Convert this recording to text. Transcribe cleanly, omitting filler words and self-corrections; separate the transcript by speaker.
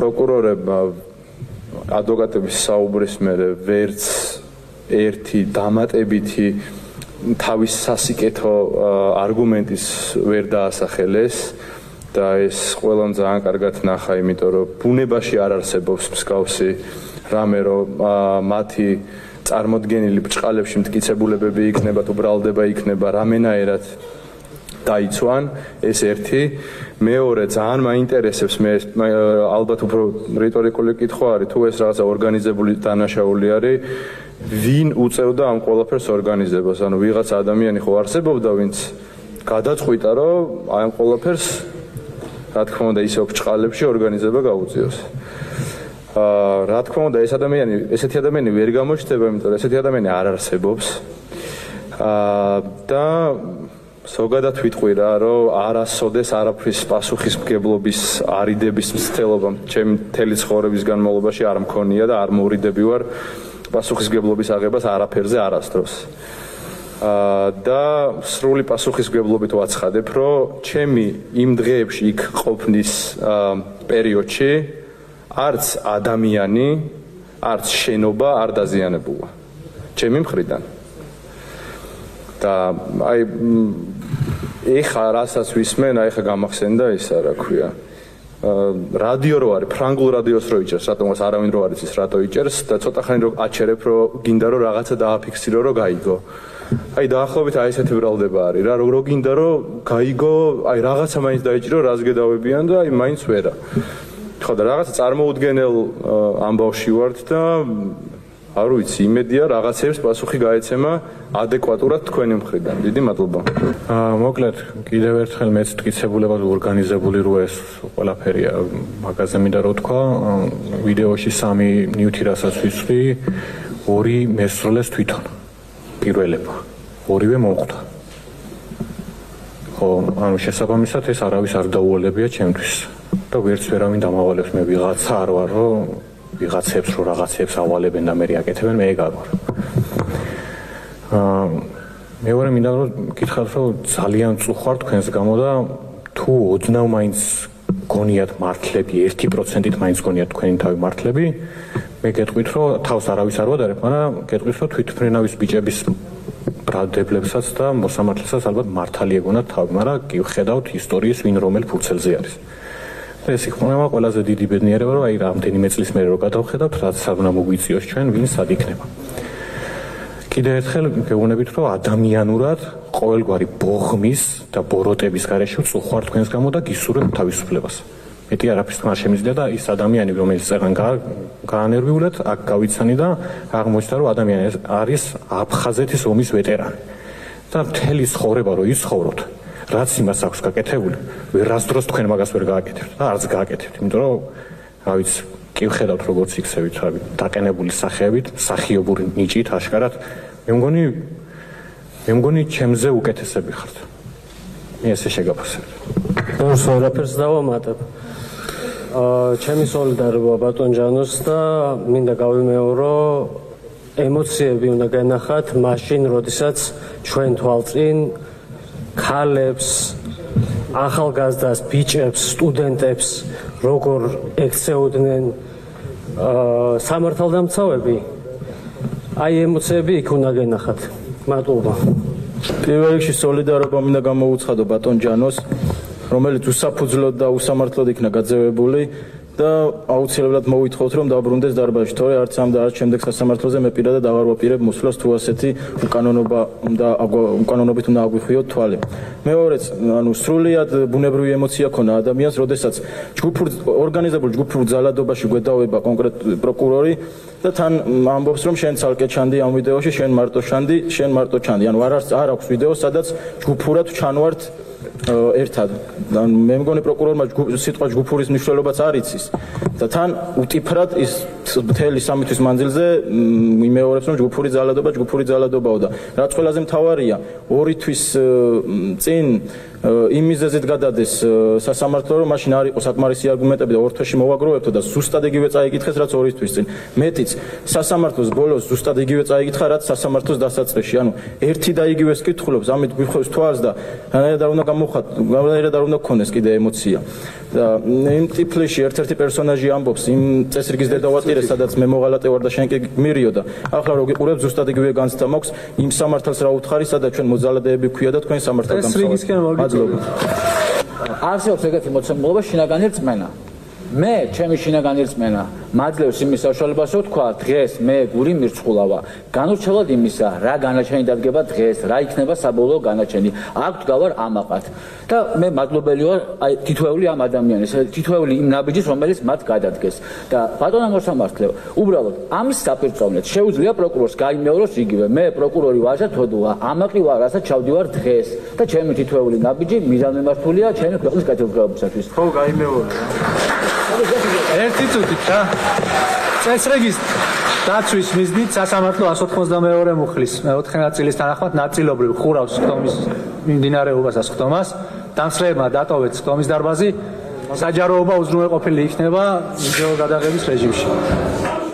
Speaker 1: პროკურორებმა ადვოკატების საუბრის მერე ვერც ერთი დამატებითი თავის სასიკეთო არგუმენტის ვერ დაასახელეს და ეს ყველამ ძალიან კარგად ნახა, იმიტომ რომ ბუნებაში არ არსებობს მსგავსი რამე, რომ მათი წარმოდგენილი ბრჭყალებში მტკიცებულებები იქნება, თუ ბრალდება იქნება, რამენაერად დაიცვან, ეს ერთი. მეორე, ძალიან მაინტერესებს, მე ალბათ უფრო რიტორიკული კითხვა არის, თუ ეს რაღაცა ორგანიზებული დანაშაული არის, ვინ უწევდა ამ ყველაფერს ორგანიზებას? ანუ ვიღაც ადამიანი ხო არსებობდა, ვინც გადაწყვიტა, რომ აი ამ ყველაფერს, რა თქმა უნდა, ისე ბრჭყალებში ორგანიზება გაუწიოს. რა თქმა უნდა, ესეთი ადამიანი ვერ გამოჩნდება, იმიტომ რომ ესეთი ადამიანი არ არსებობს. და ზოგადად ვიტყვი რა, რომ არასოდეს არაფრის პასუხისმგებლობის არიდების მცდელობა ჩემი მთელი ცხოვრების განმავლობაში არ მქონია და არ მოვრიდები ვარ პასუხისმგებლობის აღებას არაფერზე არასდროს. და სრული პასუხისმგებლობით ვაცხადებ, რომ ჩემი იმ დღეებში იქ ყოფნის პერიოდში არც ადამიანი, არც შენობა არ დაზიანებულა ჩემი მხრიდან. და აი ეხა რასაც ვისმენ, აი ეხა გამახსენდა ისა, რა ქვია. რადიო რო არის, ფრანგულ რადიოს რო იჭერს, რატომაც არავინ რო არ იცის, რატო იჭერს და ცოტა ხანი რო აჩერებ, რომ გინდა რომ რაღაცა დააფიქსირო, რომ გაიგო. აი დაახლოებით აი ესეთი ბრალდება არის რა, რო გინდა რომ გაიგო, აი რაღაცა მაინც დაიჭირო, რას გედავებიან და აი მაინც ვერა. ხო და რაღაცა წარმოუდგენელ ამბავში ვართ და არ ვიცი, იმედია რაღაცებს პასუხი გაეცემა ადეკვატურად თქვენი მხრიდან. დიდი მადლობა.
Speaker 2: მოკლედ, კიდევ ერთხელ მეც მტკიცებულება ორგანიზებული რო ეს ყველაფერია, მაგაზე მინდა რომ თქვა, ვიდეოში 3 ნიუთი რასაც ვისვრი, 2 მესროლეს თვითონ. პირველება, ორივე მომხვდა. ხო, ანუ შესაბამისად ეს არავის არ დაუოლებია ჩემთვის. და ვერც ვერავინ დამავალებს, მე ვიღაცა არ ვარ, რომ ვიღაცებს რო რაღაცებს ავალებენ და მე აკეთებენ, მე ეგ არ ვარ. მეორე მინდა რომ გითხრათ, რომ ძალიან წუხარ თქვენს გამო და თუ ოდნავ მაინც გონიათ მართლები, 1%-ით მაინც გონიათ თქვენი თავი მართლები, მე გეტყვით, რომ თავს არავის არ ვადარებ, მაგრამ გეტყვით, რომ თვითმფრინავის ბიჭების ბრალდებლებსაც და მოსამართლესაც ალბათ მართალი ეგონათ თავი, მაგრამ კი ვხედავთ ისტორიის ვინ რომელ ფურცელზე არის. ეს იქნება ყველაზე დიდი ბედნიერება, რომ აი რამდენიმე წლის მერე რო გადავხედავთ, რაც უნდა მოგვიწიოს ჩვენ, ვინ სად იქნება. კიდევ ერთხელ გეუბნებით, რომ ადამიანურად ყოველგვარი ბოღმის და ბოროტების გარეშე წუხარ თქვენს გამო და გისურვებ თავისუფლებას. მეტი არაფერს არ შემიძლია და ის ადამიანი, რომელიც წერან გაანერვიულად, აქ გავიცანი და აღმოჩნდა, რომ ადამიანი არის აფხაზეთის ომის ვეტერანი. და მთელი ცხოვრება რო იცხოვროთ, რაც იმას აქვს გაკეთებული, ვერასდროს თქვენ მაგას ვერ გააკეთებთ და არც გააკეთებთ, იმიტომ რომ რა ვიცი, კი ვხედავთ როგორც იქცევით, რავი, დაყენებული სახეებით, მსახიობური ნიჭით აშკარად, მე მგონი ჩემზე უკეთესები ხართ. მე ესე შეგაფასებ.
Speaker 3: ორს არაფერს დავამატებ. ჩემი სოლიდარობა ბატონ ჯანოს და მინდა გავიმეორო, ემოციები უნდა განახათ მაშინ, როდესაც ჩვენ თვალწინ ქალებს, ახალგაზრდას, ბიჭებს, სტუდენტებს როგორ ექცეოდნენ სამართალდამცავები, აი ემოციები იქ უნდა განახათ. მადლობა.
Speaker 4: პირველ რიგში სოლიდარობა მინდა გამოუცხადო ბატონ ჯანოს, რომელიც უსაფუძვლოდ და უსამართლოდ იქნა გაძევებული და აუცილებლად მოვითხოვთ, რომ დაბრუნდეს დარბაზში, თორე არც ამ და არც შემდეგ სასამართლოზე მე პირადად აღარ ვაპირებ მოსვლას, თუ ასეთი უკანონობით უნდა აგვიხვიოთ თვალი. მეორეც, ანუ სრულიად ბუნებრივი ემოცია ქონა ადამიანს, როდესაც ორგანიზებული ჯგუფურ ძალადობაში გვედავება კონკრეტული პროკურორი და თან ამბობს, რომ შენ ცალკე ჩანდი ამ ვიდეოში, შენ მარტო ჩანდი. ანუ არ აქვს ვიდეო, სადაც ჯგუფურად ჩანვართ ერთად. მე მგონი პროკურორმა სიტყვა ჯგუფურის მნიშვნელობაც არ იცის და თან უტიფრად ის მთელი 3 თვის მანძილზე იმეორებს, რომ ჯგუფური ძალადობაო და რაც ყველაზე მთავარია, 2 თვის წინ იმ მიზეზით გადადეს სასამართლო, რომ მაშინ არ იყო საკმარისი არგუმენტები და ორთვეში მოვაგროვებთო და ზუსტად იგივე წაიკითხეს, რაც 2 თვის წინ. მეტიც, სასამართლოს ბოლოს ზუსტად იგივე წაიკითხა, რაც სასამართლოს დასაწყისში. ანუ ერთი და იგივეს კითხულობს, ამით გვიხოს თვალს და რანაირად არ უნდა გამოხატ, რანაირად არ უნდა გქონდეს კიდე ემოცია. და იმ ტიფლიში ერთ-ერთი პერსონაჟი რეჟი ამბობს იმ წესრიგის დედავატირეს, სადაც მე მოღალატე ვარ და შენ კი გმირიო და ახლა რო გიყურებ ზუსტად იგივე განცდა მაქვს იმ სამართალს რა უთხარი, სადაც ჩვენ მოძალადეები ქვია და თქვენ სამართალ გამსავალ. მადლობა.
Speaker 5: არსებობს ეგეთი მოცემულობა შინაგანი რწმენა. მე ჩემი შინაგანი რწმენა მაძლევს იმის საშუალებას რომ თქვა დღეს მე გური მირცხულავა განურჩევლად იმისა რა განაჩენი დადგება დღეს რა იქნება საბოლოო განაჩენი აქ დგავარ ამაყად და მე მადლობელი ვარ აი თითოეული ამ ადამიანის თითოეული იმ ნაბიჯის რომელიც მათ გადადგეს და ბატონო მოსამართლეო უბრალოდ ამის საპირწონედ შეუძლია პროკურორს გაიმეოროს იგივე მე პროკურორი ვარ და თოდუა ამაყი ვარ რასაც ჩავდივარ დღეს და ჩემი თითოეული ნაბიჯი მიზანმიმართულია ჩემი ქვეყნის კეთილდღეობისათვის
Speaker 6: ხო გაიმეორე ერთი წუთით რა წესრიგის დაცვის მიზნით სასამართლო 192 მუხლის 4 ნაწილის თანახმად ნაწილობრივ ხურავს ხტომის მიმდინარეობას ხტომას დამსწრეებმა დატოვეთ ხტომის დარბაზი საჯაროობა უზრუნველყოფილი იქნება ვიდეო გადაღების რეჟიმში